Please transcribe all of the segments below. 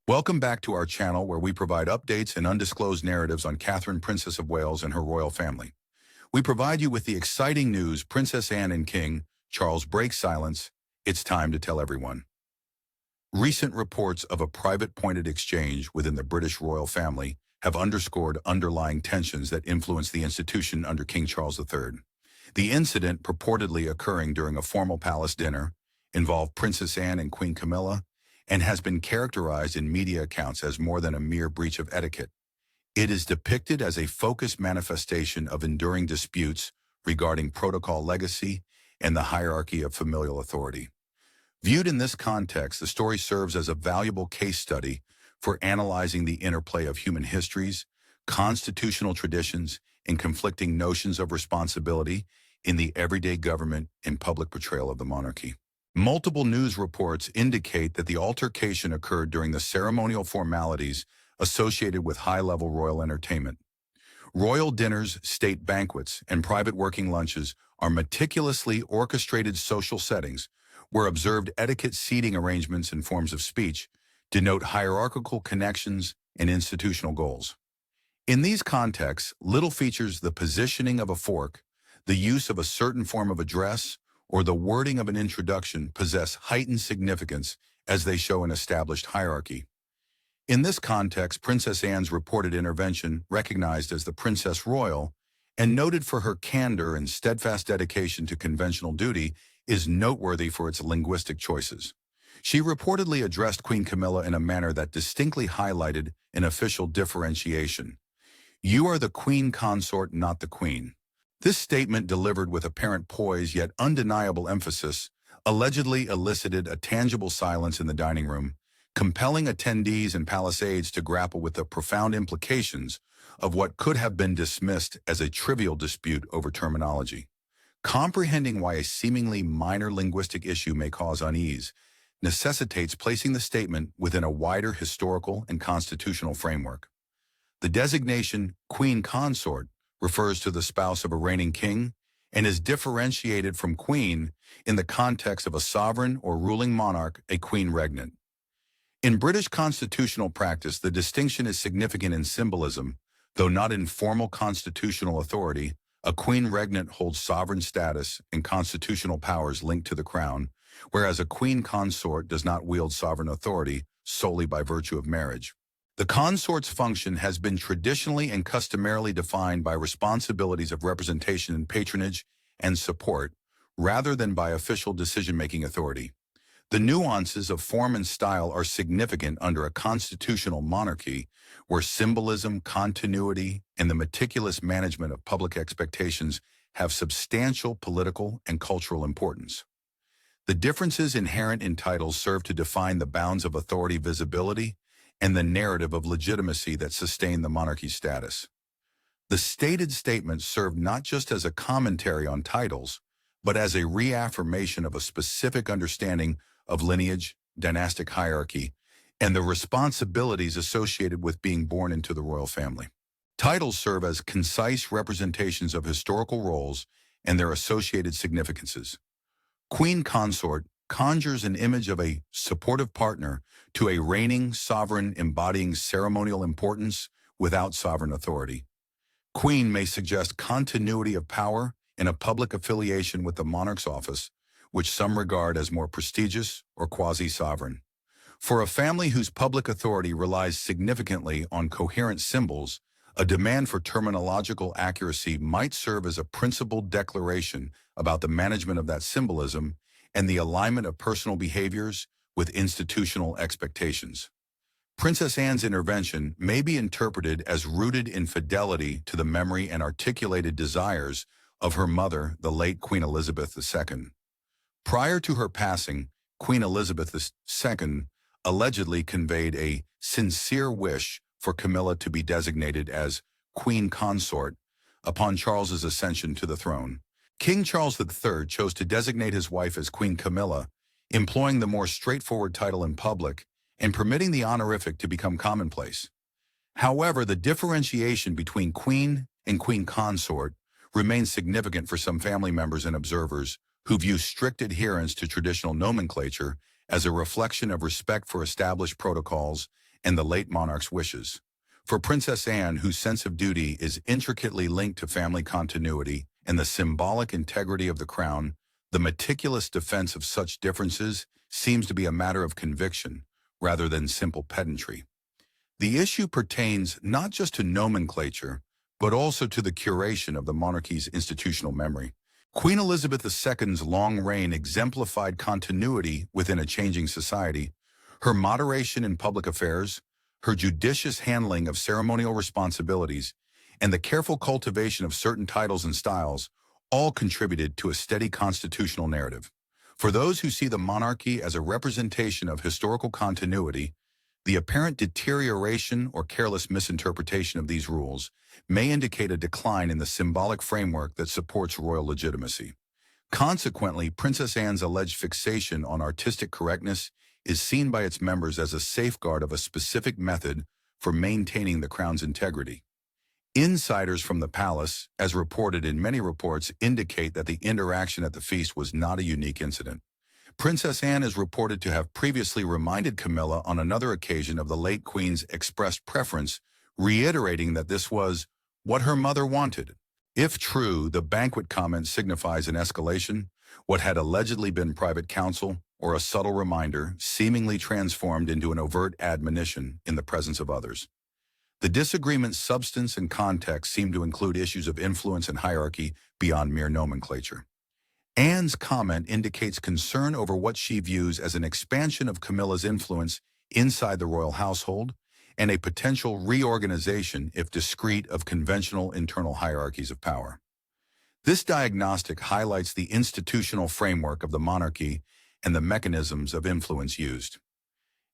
Welcome back to our channel where we provide updates and undisclosed narratives on Catherine, Princess of Wales and her royal family. We provide you with the exciting news Princess Anne and King Charles break silence. It's time to tell everyone. Recent reports of a private-pointed exchange within the British royal family have underscored underlying tensions that influence the institution under King Charles III. The incident, purportedly occurring during a formal palace dinner, involved Princess Anne and Queen Camilla, and has been characterized in media accounts as more than a mere breach of etiquette. It is depicted as a focused manifestation of enduring disputes regarding protocol legacy and the hierarchy of familial authority. Viewed in this context, the story serves as a valuable case study for analyzing the interplay of human histories, constitutional traditions, and conflicting notions of responsibility in the everyday government and public portrayal of the monarchy. Multiple news reports indicate that the altercation occurred during the ceremonial formalities associated with high-level royal entertainment. Royal dinners, state banquets, and private working lunches are meticulously orchestrated social settings where observed etiquette seating arrangements and forms of speech denote hierarchical connections and institutional goals. In these contexts, little features the positioning of a fork, the use of a certain form of address, or the wording of an introduction possess heightened significance as they show an established hierarchy. In this context, Princess Anne's reported intervention, recognized as the Princess Royal and noted for her candor and steadfast dedication to conventional duty, is noteworthy for its linguistic choices. She reportedly addressed Queen Camilla in a manner that distinctly highlighted an official differentiation. "You are the Queen Consort, not the Queen." This statement, delivered with apparent poise yet undeniable emphasis, allegedly elicited a tangible silence in the dining room, compelling attendees and palace aides to grapple with the profound implications of what could have been dismissed as a trivial dispute over terminology. Comprehending why a seemingly minor linguistic issue may cause unease necessitates placing the statement within a wider historical and constitutional framework. The designation Queen Consort refers to the spouse of a reigning king and is differentiated from queen in the context of a sovereign or ruling monarch, a queen regnant. In British constitutional practice, the distinction is significant in symbolism, though not in formal constitutional authority. A queen regnant holds sovereign status and constitutional powers linked to the crown, whereas a queen consort does not wield sovereign authority solely by virtue of marriage. The consort's function has been traditionally and customarily defined by responsibilities of representation and patronage and support, rather than by official decision-making authority. The nuances of form and style are significant under a constitutional monarchy, where symbolism, continuity, and the meticulous management of public expectations have substantial political and cultural importance. The differences inherent in titles serve to define the bounds of authority visibility and the narrative of legitimacy that sustain the monarchy's status. The stated statements serve not just as a commentary on titles, but as a reaffirmation of a specific understanding of lineage, dynastic hierarchy, and the responsibilities associated with being born into the royal family. Titles serve as concise representations of historical roles and their associated significances. Queen Consort conjures an image of a supportive partner to a reigning sovereign embodying ceremonial importance without sovereign authority. Queen may suggest continuity of power and a public affiliation with the monarch's office, which some regard as more prestigious or quasi-sovereign. For a family whose public authority relies significantly on coherent symbols, a demand for terminological accuracy might serve as a principled declaration about the management of that symbolism and the alignment of personal behaviors with institutional expectations. Princess Anne's intervention may be interpreted as rooted in fidelity to the memory and articulated desires of her mother, the late Queen Elizabeth II. Prior to her passing, Queen Elizabeth II allegedly conveyed a sincere wish for Camilla to be designated as Queen Consort upon Charles's ascension to the throne. King Charles III chose to designate his wife as Queen Camilla, employing the more straightforward title in public and permitting the honorific to become commonplace. However, the differentiation between Queen and Queen Consort remains significant for some family members and observers who view strict adherence to traditional nomenclature as a reflection of respect for established protocols and the late monarch's wishes. For Princess Anne, whose sense of duty is intricately linked to family continuity and the symbolic integrity of the crown, the meticulous defense of such differences seems to be a matter of conviction rather than simple pedantry. The issue pertains not just to nomenclature, but also to the curation of the monarchy's institutional memory. Queen Elizabeth II's long reign exemplified continuity within a changing society. Her moderation in public affairs, her judicious handling of ceremonial responsibilities, and the careful cultivation of certain titles and styles all contributed to a steady constitutional narrative. For those who see the monarchy as a representation of historical continuity, the apparent deterioration or careless misinterpretation of these rules may indicate a decline in the symbolic framework that supports royal legitimacy. Consequently, Princess Anne's alleged fixation on artistic correctness is seen by its members as a safeguard of a specific method for maintaining the crown's integrity. Insiders from the palace, as reported in many reports, indicate that the interaction at the feast was not a unique incident. Princess Anne is reported to have previously reminded Camilla on another occasion of the late Queen's expressed preference, reiterating that this was what her mother wanted. If true, the banquet comment signifies an escalation, what had allegedly been private counsel, or a subtle reminder, seemingly transformed into an overt admonition in the presence of others. The disagreement's substance and context seem to include issues of influence and hierarchy beyond mere nomenclature. Anne's comment indicates concern over what she views as an expansion of Camilla's influence inside the royal household and a potential reorganization, if discreet, of conventional internal hierarchies of power. This diagnostic highlights the institutional framework of the monarchy and the mechanisms of influence used.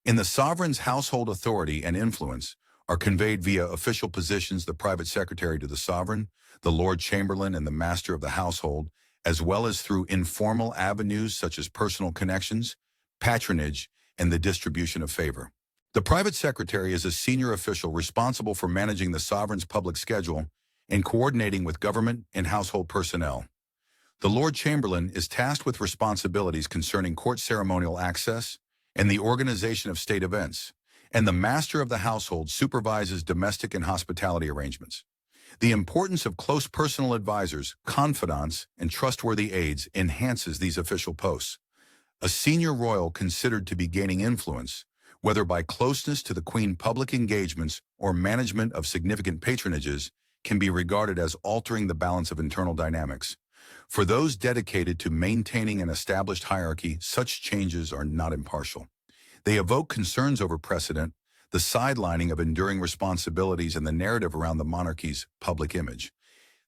In the sovereign's household authority and influence are conveyed via official positions, the private secretary to the sovereign, the Lord Chamberlain and the master of the household, as well as through informal avenues such as personal connections, patronage, and the distribution of favor. The private secretary is a senior official responsible for managing the sovereign's public schedule and coordinating with government and household personnel. The Lord Chamberlain is tasked with responsibilities concerning court ceremonial access and the organization of state events, and the master of the household supervises domestic and hospitality arrangements. The importance of close personal advisors, confidants, and trustworthy aides enhances these official posts. A senior royal considered to be gaining influence, whether by closeness to the Queen, public engagements, or management of significant patronages, can be regarded as altering the balance of internal dynamics. For those dedicated to maintaining an established hierarchy, such changes are not impartial. They evoke concerns over precedent, the sidelining of enduring responsibilities, and the narrative around the monarchy's public image.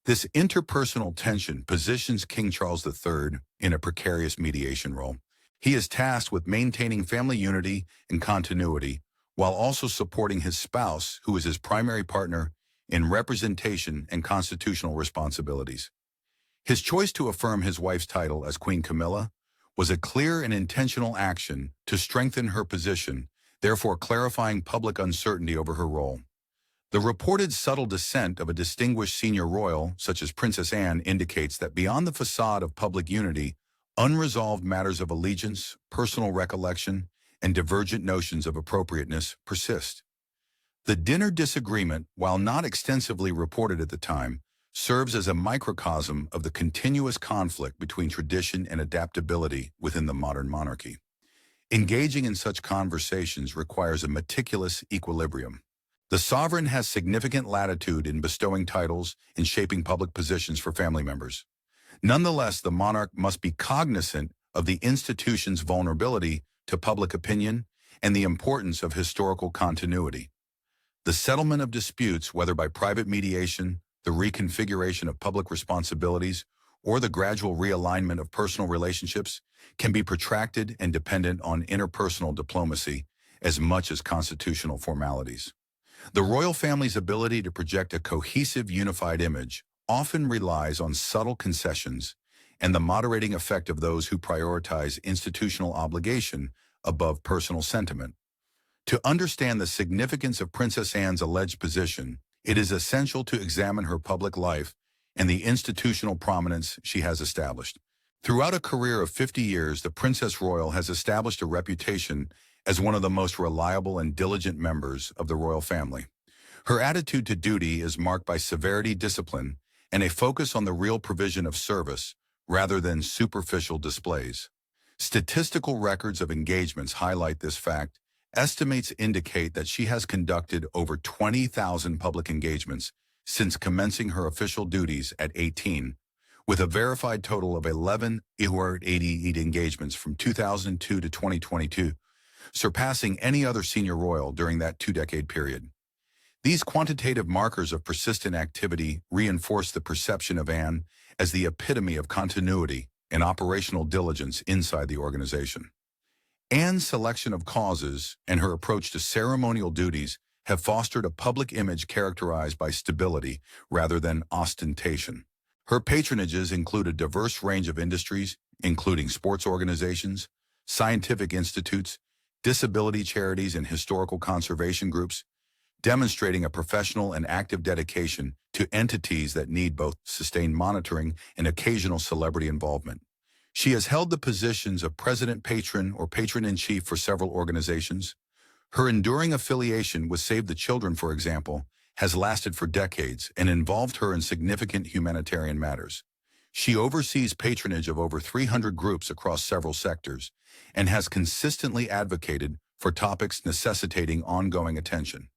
This interpersonal tension positions King Charles III in a precarious mediation role. He is tasked with maintaining family unity and continuity, while also supporting his spouse, who is his primary partner, in representation and constitutional responsibilities. His choice to affirm his wife's title as Queen Camilla was a clear and intentional action to strengthen her position, therefore clarifying public uncertainty over her role. The reported subtle dissent of a distinguished senior royal, such as Princess Anne, indicates that beyond the facade of public unity, unresolved matters of allegiance, personal recollection, and divergent notions of appropriateness persist. The dinner disagreement, while not extensively reported at the time, serves as a microcosm of the continuous conflict between tradition and adaptability within the modern monarchy. Engaging in such conversations requires a meticulous equilibrium. The sovereign has significant latitude in bestowing titles and shaping public positions for family members. Nonetheless, the monarch must be cognizant of the institution's vulnerability to public opinion and the importance of historical continuity. The settlement of disputes, whether by private mediation, the reconfiguration of public responsibilities, or the gradual realignment of personal relationships, can be protracted and dependent on interpersonal diplomacy as much as constitutional formalities. The royal family's ability to project a cohesive, unified image often relies on subtle concessions and the moderating effect of those who prioritize institutional obligation above personal sentiment. To understand the significance of Princess Anne's alleged position, it is essential to examine her public life and the institutional prominence she has established. Throughout a career of 50 years, the Princess Royal has established a reputation as one of the most reliable and diligent members of the royal family. Her attitude to duty is marked by severity, discipline, and a focus on the real provision of service rather than superficial displays. Statistical records of engagements highlight this fact. Estimates indicate that she has conducted over 20,000 public engagements since commencing her official duties at 18, with a verified total of 1188 engagements from 2002 to 2022, surpassing any other senior royal during that two-decade period. These quantitative markers of persistent activity reinforce the perception of Anne as the epitome of continuity and operational diligence inside the organization. Anne's selection of causes and her approach to ceremonial duties have fostered a public image characterized by stability rather than ostentation. Her patronages include a diverse range of industries, including sports organizations, scientific institutes, disability charities, and historical conservation groups, demonstrating a professional and active dedication to entities that need both sustained monitoring and occasional celebrity involvement. She has held the positions of president patron or patron-in-chief for several organizations. Her enduring affiliation with Save the Children, for example, has lasted for decades and involved her in significant humanitarian matters. She oversees patronage of over 300 groups across several sectors and has consistently advocated for topics necessitating ongoing attention.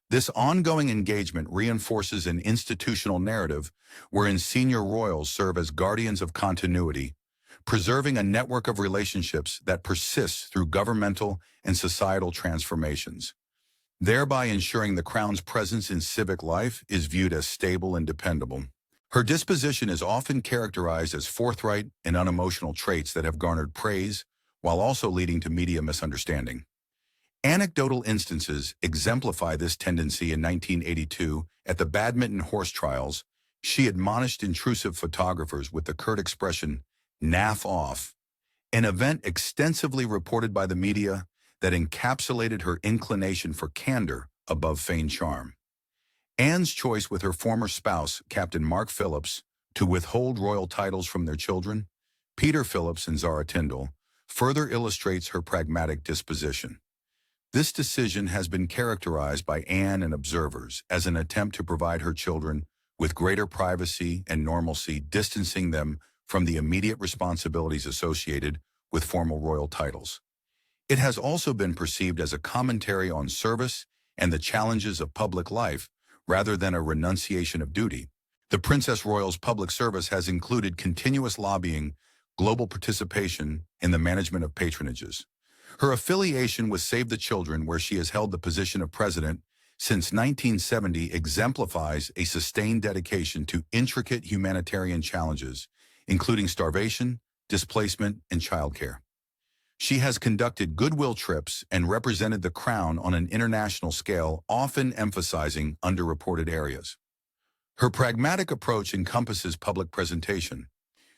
This ongoing engagement reinforces an institutional narrative wherein senior royals serve as guardians of continuity, preserving a network of relationships that persists through governmental and societal transformations, thereby ensuring the Crown's presence in civic life is viewed as stable and dependable. Her disposition is often characterized as forthright and unemotional traits that have garnered praise, while also leading to media misunderstanding. Anecdotal instances exemplify this tendency. In 1982, at the badminton horse trials, she admonished intrusive photographers with the curt expression, "naff off," an event extensively reported by the media that encapsulated her inclination for candor above feigned charm. Anne's choice with her former spouse, Captain Mark Phillips, to withhold royal titles from their children, Peter Phillips and Zara Tindall, further illustrates her pragmatic disposition. This decision has been characterized by Anne and observers as an attempt to provide her children with greater privacy and normalcy, distancing them from the immediate responsibilities associated with formal royal titles. It has also been perceived as a commentary on service and the challenges of public life, rather than a renunciation of duty. The Princess Royal's public service has included continuous lobbying, global participation in the management of patronages. Her affiliation with Save the Children, where she has held the position of president since 1970, exemplifies a sustained dedication to intricate humanitarian challenges, including starvation, displacement, and childcare. She has conducted goodwill trips and represented the Crown on an international scale, often emphasizing underreported areas. Her pragmatic approach encompasses public presentation.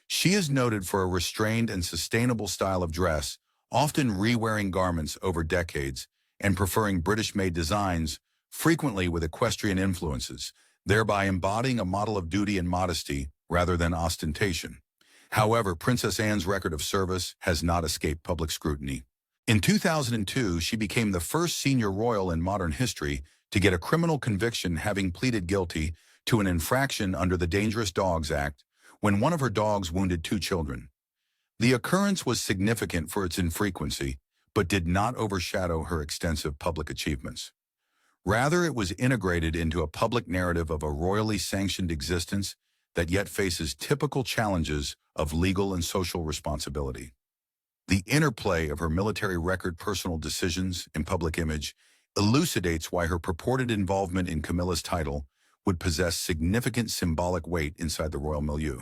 She is noted for a restrained and sustainable style of dress, often re-wearing garments over decades and preferring British-made designs, frequently with equestrian influences, thereby embodying a model of duty and modesty rather than ostentation. However, Princess Anne's record of service has not escaped public scrutiny. In 2002, she became the first senior royal in modern history to get a criminal conviction, having pleaded guilty to an infraction under the Dangerous Dogs Act when one of her dogs wounded 2 children. The occurrence was significant for its infrequency, but did not overshadow her extensive public achievements. Rather, it was integrated into a public narrative of a royally sanctioned existence that yet faces typical challenges of legal and social responsibility. The interplay of her military record, personal decisions, and public image elucidates why her purported involvement in Camilla's title would possess significant symbolic weight inside the royal milieu.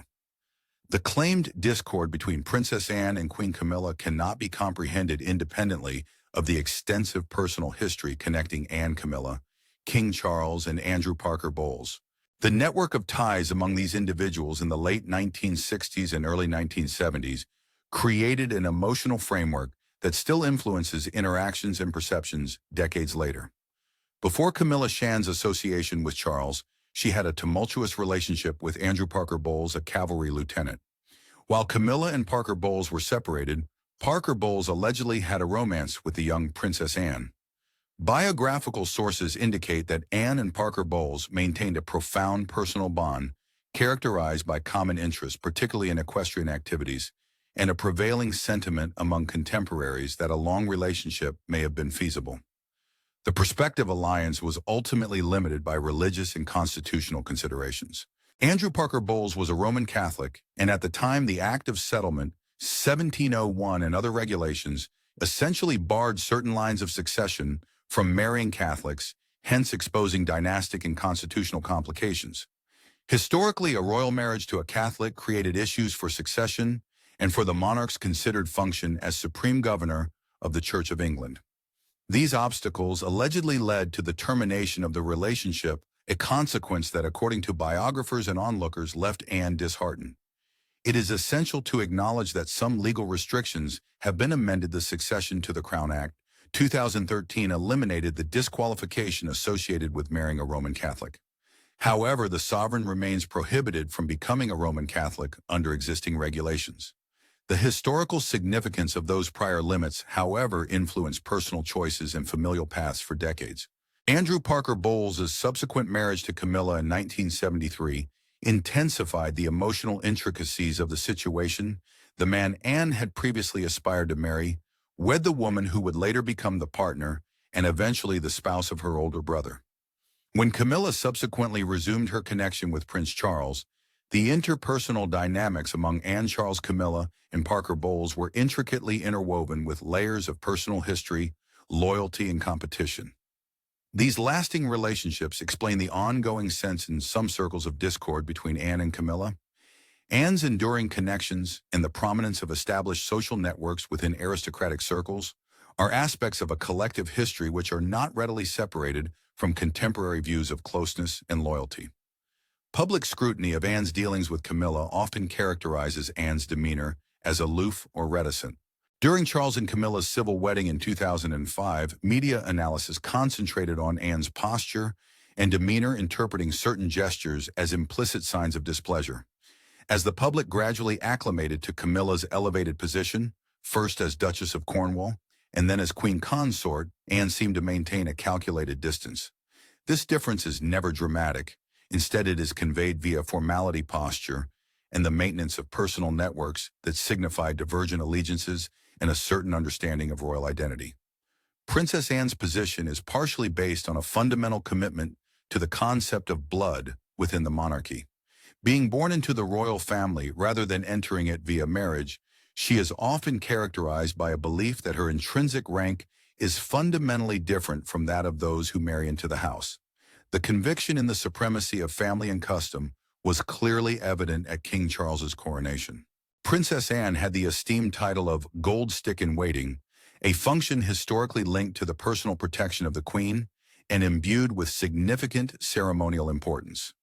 The claimed discord between Princess Anne and Queen Camilla cannot be comprehended independently of the extensive personal history connecting Anne Camilla, King Charles, and Andrew Parker Bowles. The network of ties among these individuals in the late 1960s and early 1970s created an emotional framework that still influences interactions and perceptions decades later. Before Camilla Shan's association with Charles, she had a tumultuous relationship with Andrew Parker Bowles, a cavalry lieutenant. While Camilla and Parker Bowles were separated, Parker Bowles allegedly had a romance with the young Princess Anne. Biographical sources indicate that Anne and Parker Bowles maintained a profound personal bond characterized by common interests, particularly in equestrian activities, and a prevailing sentiment among contemporaries that a long relationship may have been feasible. The prospective alliance was ultimately limited by religious and constitutional considerations. Andrew Parker Bowles was a Roman Catholic, and at the time the Act of Settlement, 1701, and other regulations essentially barred certain lines of succession from marrying Catholics, hence exposing dynastic and constitutional complications. Historically, a royal marriage to a Catholic created issues for succession and for the monarch's considered function as supreme governor of the Church of England. These obstacles allegedly led to the termination of the relationship, a consequence that, according to biographers and onlookers, left Anne disheartened. It is essential to acknowledge that some legal restrictions have been amended. The Succession to the Crown Act, 2013, eliminated the disqualification associated with marrying a Roman Catholic. However, the sovereign remains prohibited from becoming a Roman Catholic under existing regulations. The historical significance of those prior limits, however, influenced personal choices and familial paths for decades. Andrew Parker Bowles' subsequent marriage to Camilla in 1973 intensified the emotional intricacies of the situation. The man Anne had previously aspired to marry wed the woman who would later become the partner and eventually the spouse of her older brother. When Camilla subsequently resumed her connection with Prince Charles, the interpersonal dynamics among Anne, Charles, Camilla, and Parker Bowles were intricately interwoven with layers of personal history, loyalty, and competition. These lasting relationships explain the ongoing sense in some circles of discord between Anne and Camilla. Anne's enduring connections and the prominence of established social networks within aristocratic circles are aspects of a collective history which are not readily separated from contemporary views of closeness and loyalty. Public scrutiny of Anne's dealings with Camilla often characterizes Anne's demeanor as aloof or reticent. During Charles and Camilla's civil wedding in 2005, media analysis concentrated on Anne's posture and demeanor, interpreting certain gestures as implicit signs of displeasure. As the public gradually acclimated to Camilla's elevated position, first as Duchess of Cornwall and then as Queen Consort, Anne seemed to maintain a calculated distance. This difference is never dramatic. Instead, it is conveyed via formality, posture, and the maintenance of personal networks that signify divergent allegiances and a certain understanding of royal identity. Princess Anne's position is partially based on a fundamental commitment to the concept of blood within the monarchy. Being born into the royal family rather than entering it via marriage, she is often characterized by a belief that her intrinsic rank is fundamentally different from that of those who marry into the house. The conviction in the supremacy of family and custom was clearly evident at King Charles's coronation. Princess Anne had the esteemed title of Gold Stick in Waiting, a function historically linked to the personal protection of the Queen and imbued with significant ceremonial importance.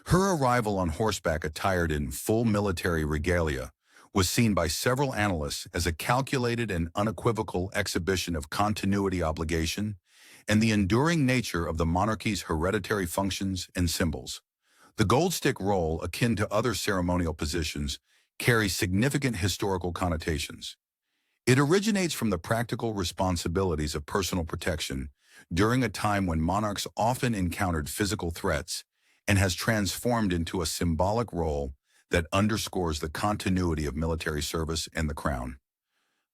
Her arrival on horseback attired in full military regalia was seen by several analysts as a calculated and unequivocal exhibition of continuity, obligation, and the enduring nature of the monarchy's hereditary functions and symbols. The gold stick role, akin to other ceremonial positions, carries significant historical connotations. It originates from the practical responsibilities of personal protection during a time when monarchs often encountered physical threats and has transformed into a symbolic role that underscores the continuity of military service and the crown.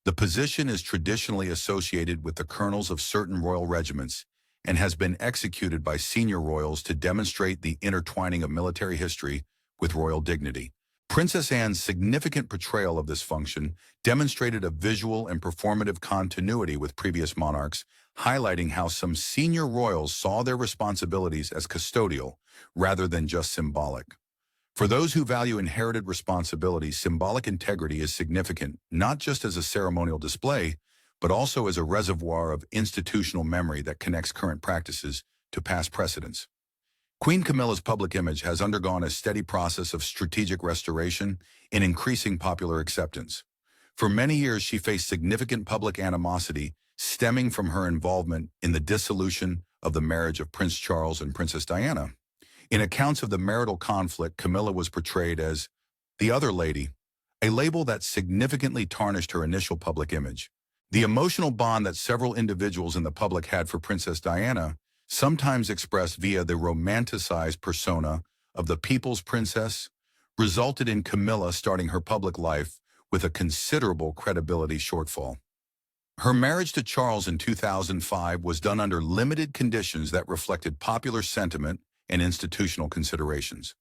The position is traditionally associated with the colonels of certain royal regiments and has been executed by senior royals to demonstrate the intertwining of military history with royal dignity. Princess Anne's significant portrayal of this function demonstrated a visual and performative continuity with previous monarchs, highlighting how some senior royals saw their responsibilities as custodial rather than just symbolic. For those who value inherited responsibilities, symbolic integrity is significant, not just as a ceremonial display, but also as a reservoir of institutional memory that connects current practices to past precedents. Queen Camilla's public image has undergone a steady process of strategic restoration and increasing popular acceptance. For many years, she faced significant public animosity stemming from her involvement in the dissolution of the marriage of Prince Charles and Princess Diana. In accounts of the marital conflict, Camilla was portrayed as the other lady, a label that significantly tarnished her initial public image. The emotional bond that several individuals in the public had for Princess Diana, sometimes expressed via the romanticized persona of the people's princess, resulted in Camilla starting her public life with a considerable credibility shortfall. Her marriage to Charles in 2005 was done under limited conditions that reflected popular sentiment and institutional considerations.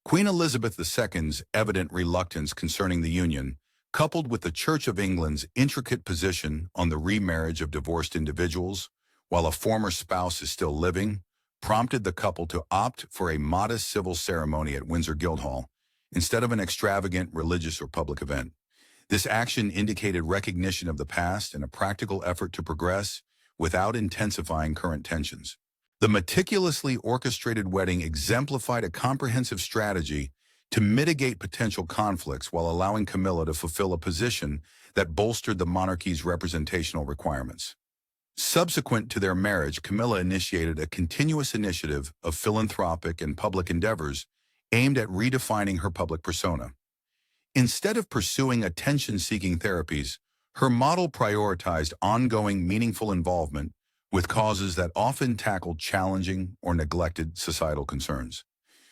Queen Elizabeth II's evident reluctance concerning the union, coupled with the Church of England's intricate position on the remarriage of divorced individuals, while a former spouse is still living, prompted the couple to opt for a modest civil ceremony at Windsor Guildhall instead of an extravagant religious or public event. This action indicated recognition of the past and a practical effort to progress without intensifying current tensions. The meticulously orchestrated wedding exemplified a comprehensive strategy to mitigate potential conflicts while allowing Camilla to fulfill a position that bolstered the monarchy's representational requirements. Subsequent to their marriage, Camilla initiated a continuous initiative of philanthropic and public endeavors aimed at redefining her public persona. Instead of pursuing attention-seeking therapies, her model prioritized ongoing meaningful involvement with causes that often tackled challenging or neglected societal concerns.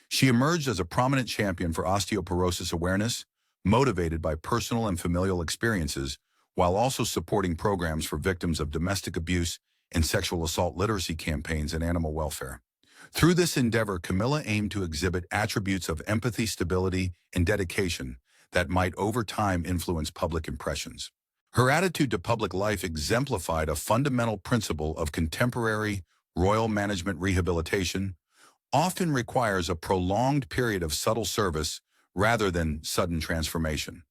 She emerged as a prominent champion for osteoporosis awareness, motivated by personal and familial experiences, while also supporting programs for victims of domestic abuse and sexual assault literacy campaigns and animal welfare. Through this endeavor, Camilla aimed to exhibit attributes of empathy, stability, and dedication that might over time influence public impressions. Her attitude to public life exemplified a fundamental principle of contemporary royal management. Rehabilitation often requires a prolonged period of subtle service rather than sudden transformation.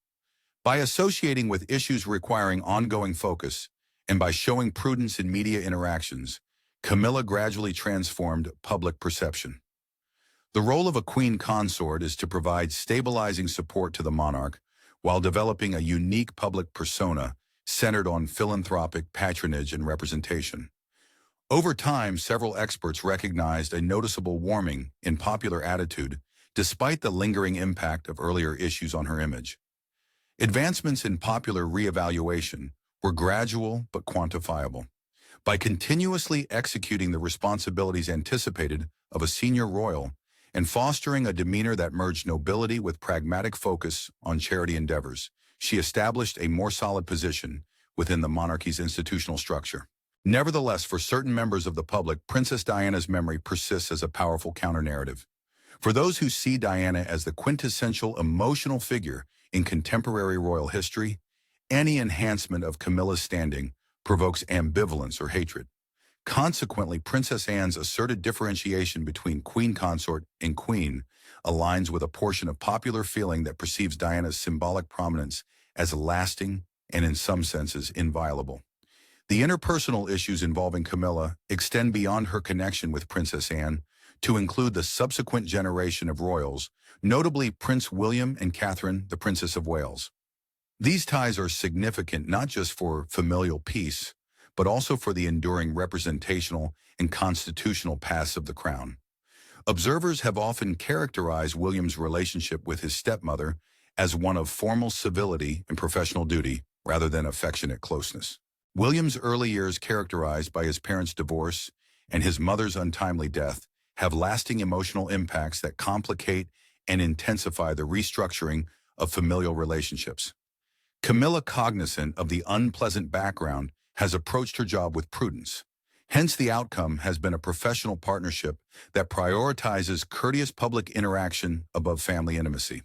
By associating with issues requiring ongoing focus and by showing prudence in media interactions, Camilla gradually transformed public perception. The role of a queen consort is to provide stabilizing support to the monarch while developing a unique public persona centered on philanthropic patronage and representation. Over time, several experts recognized a noticeable warming in popular attitude despite the lingering impact of earlier issues on her image. Advancements in popular reevaluation were gradual but quantifiable. By continuously executing the responsibilities anticipated of a senior royal and fostering a demeanor that merged nobility with pragmatic focus on charity endeavors, she established a more solid position within the monarchy's institutional structure. Nevertheless, for certain members of the public, Princess Diana's memory persists as a powerful counter-narrative. For those who see Diana as the quintessential emotional figure in contemporary royal history, any enhancement of Camilla's standing provokes ambivalence or hatred. Consequently, Princess Anne's asserted differentiation between queen consort and queen aligns with a portion of popular feeling that perceives Diana's symbolic prominence as lasting and, in some senses, inviolable. The interpersonal issues involving Camilla extend beyond her connection with Princess Anne to include the subsequent generation of royals, notably Prince William and Catherine, the Princess of Wales. These ties are significant not just for familial peace, but also for the enduring representational and constitutional paths of the crown. Observers have often characterized William's relationship with his stepmother as one of formal civility and professional duty rather than affectionate closeness. William's early years, characterized by his parents' divorce and his mother's untimely death, have lasting emotional impacts that complicate and intensify the restructuring of familial relationships. Camilla, cognizant of the unpleasant background, has approached her job with prudence. Hence, the outcome has been a professional partnership that prioritizes courteous public interaction above family intimacy.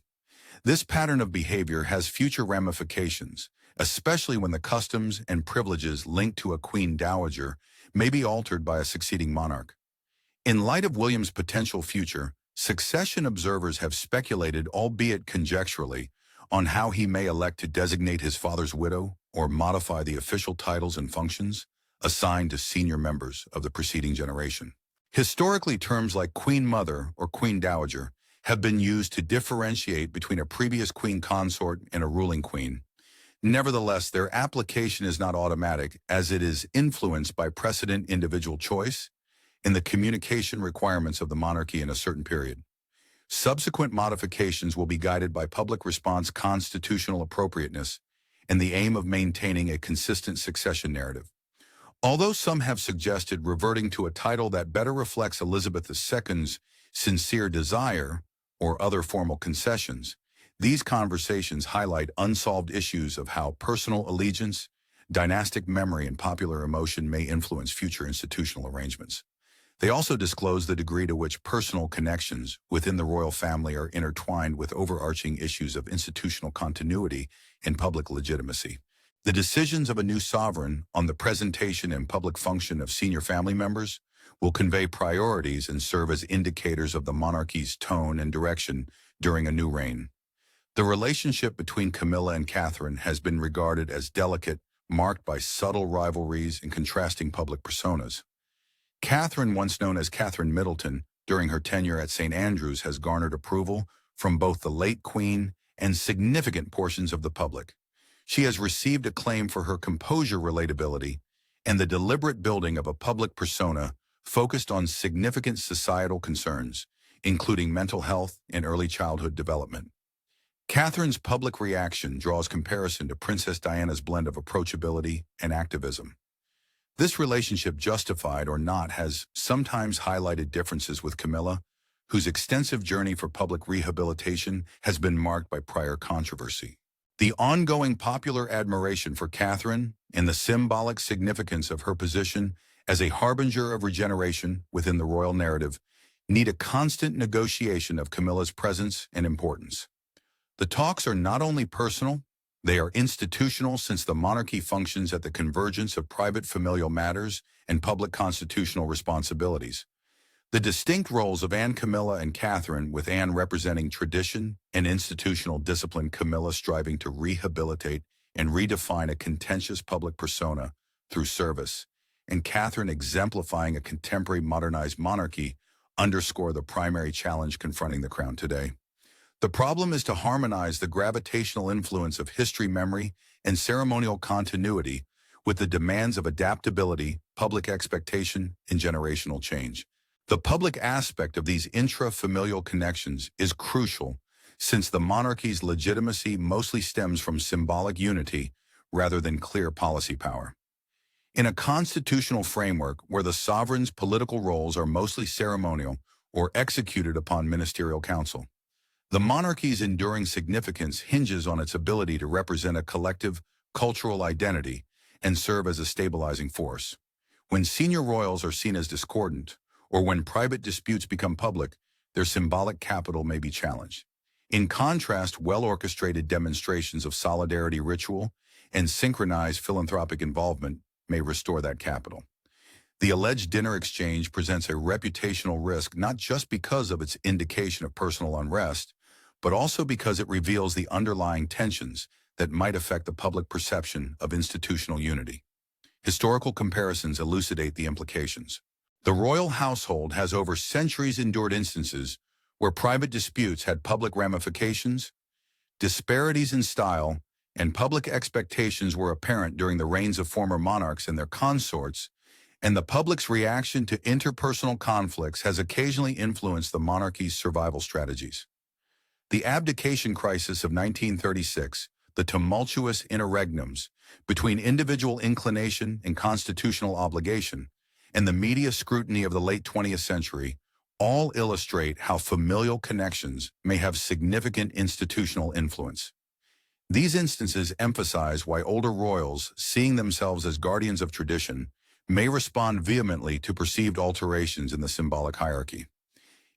This pattern of behavior has future ramifications, especially when the customs and privileges linked to a queen dowager may be altered by a succeeding monarch. In light of William's potential future, succession observers have speculated, albeit conjecturally, on how he may elect to designate his father's widow or modify the official titles and functions assigned to senior members of the preceding generation. Historically, terms like Queen Mother or Queen Dowager have been used to differentiate between a previous queen consort and a ruling queen. Nevertheless, their application is not automatic, as it is influenced by precedent, individual choice, and the communication requirements of the monarchy in a certain period. Subsequent modifications will be guided by public response, constitutional appropriateness, and the aim of maintaining a consistent succession narrative. Although some have suggested reverting to a title that better reflects Elizabeth II's sincere desire or other formal concessions, these conversations highlight unsolved issues of how personal allegiance, dynastic memory, and popular emotion may influence future institutional arrangements. They also disclose the degree to which personal connections within the royal family are intertwined with overarching issues of institutional continuity and public legitimacy. The decisions of a new sovereign on the presentation and public function of senior family members will convey priorities and serve as indicators of the monarchy's tone and direction during a new reign. The relationship between Camilla and Catherine has been regarded as delicate, marked by subtle rivalries and contrasting public personas. Catherine, once known as Catherine Middleton, during her tenure at St. Andrews has garnered approval from both the late Queen and significant portions of the public. She has received acclaim for her composure, relatability, and the deliberate building of a public persona focused on significant societal concerns, including mental health and early childhood development. Catherine's public reaction draws comparison to Princess Diana's blend of approachability and activism. This relationship, justified or not, has sometimes highlighted differences with Camilla, whose extensive journey for public rehabilitation has been marked by prior controversy. The ongoing popular admiration for Catherine and the symbolic significance of her position as a harbinger of regeneration within the royal narrative need a constant negotiation of Camilla's presence and importance. The talks are not only personal, they are institutional, since the monarchy functions at the convergence of private familial matters and public constitutional responsibilities. The distinct roles of Anne, Camilla, and Catherine, with Anne representing tradition and institutional discipline, Camilla striving to rehabilitate and redefine a contentious public persona through service, and Catherine exemplifying a contemporary modernized monarchy, underscore the primary challenge confronting the crown today. The problem is to harmonize the gravitational influence of history, memory, and ceremonial continuity with the demands of adaptability, public expectation, and generational change. The public aspect of these intra-familial connections is crucial, since the monarchy's legitimacy mostly stems from symbolic unity rather than clear policy power. In a constitutional framework where the sovereign's political roles are mostly ceremonial or executed upon ministerial council, the monarchy's enduring significance hinges on its ability to represent a collective cultural identity and serve as a stabilizing force. When senior royals are seen as discordant, or when private disputes become public, their symbolic capital may be challenged. In contrast, well-orchestrated demonstrations of solidarity, ritual, and synchronized philanthropic involvement may restore that capital. The alleged dinner exchange presents a reputational risk not just because of its indication of personal unrest, but also because it reveals the underlying tensions that might affect the public perception of institutional unity. Historical comparisons elucidate the implications. The royal household has over centuries endured instances where private disputes had public ramifications, disparities in style, and public expectations were apparent during the reigns of former monarchs and their consorts, and the public's reaction to interpersonal conflicts has occasionally influenced the monarchy's survival strategies. The abdication crisis of 1936, the tumultuous interregnums between individual inclination and constitutional obligation, and the media scrutiny of the late 20th century all illustrate how familial connections may have significant institutional influence. These instances emphasize why older royals, seeing themselves as guardians of tradition, may respond vehemently to perceived alterations in the symbolic hierarchy.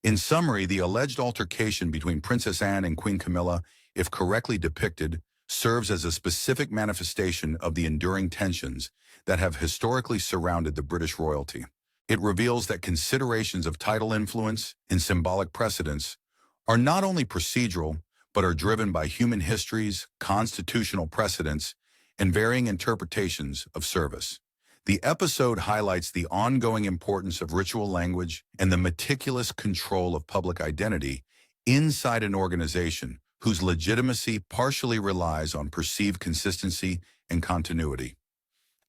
In summary, the alleged altercation between Princess Anne and Queen Camilla, if correctly depicted, serves as a specific manifestation of the enduring tensions that have historically surrounded the British royalty. It reveals that considerations of title influence and symbolic precedence are not only procedural, but are driven by human histories, constitutional precedents, and varying interpretations of service. The episode highlights the ongoing importance of ritual language and the meticulous control of public identity inside an organization whose legitimacy partially relies on perceived consistency and continuity.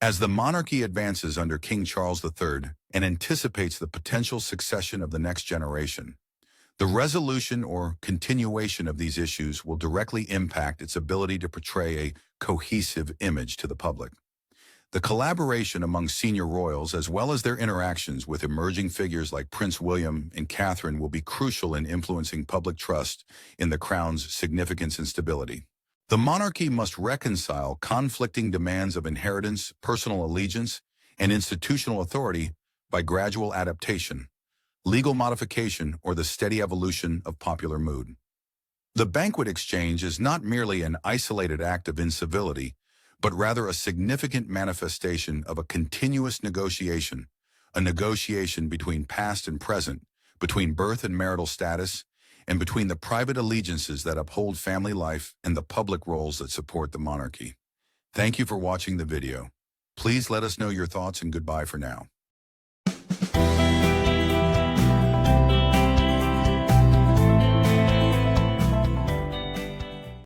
As the monarchy advances under King Charles III and anticipates the potential succession of the next generation, The resolution or continuation of these issues will directly impact its ability to portray a cohesive image to the public. The collaboration among senior royals, as well as their interactions with emerging figures like Prince William and Catherine, will be crucial in influencing public trust in the Crown's significance and stability. The monarchy must reconcile conflicting demands of inheritance, personal allegiance, and institutional authority by gradual adaptation, legal modification, or the steady evolution of popular mood. The banquet exchange is not merely an isolated act of incivility, but rather a significant manifestation of a continuous negotiation, a negotiation between past and present, between birth and marital status, and between the private allegiances that uphold family life and the public roles that support the monarchy. Thank you for watching the video. Please let us know your thoughts, and goodbye for now.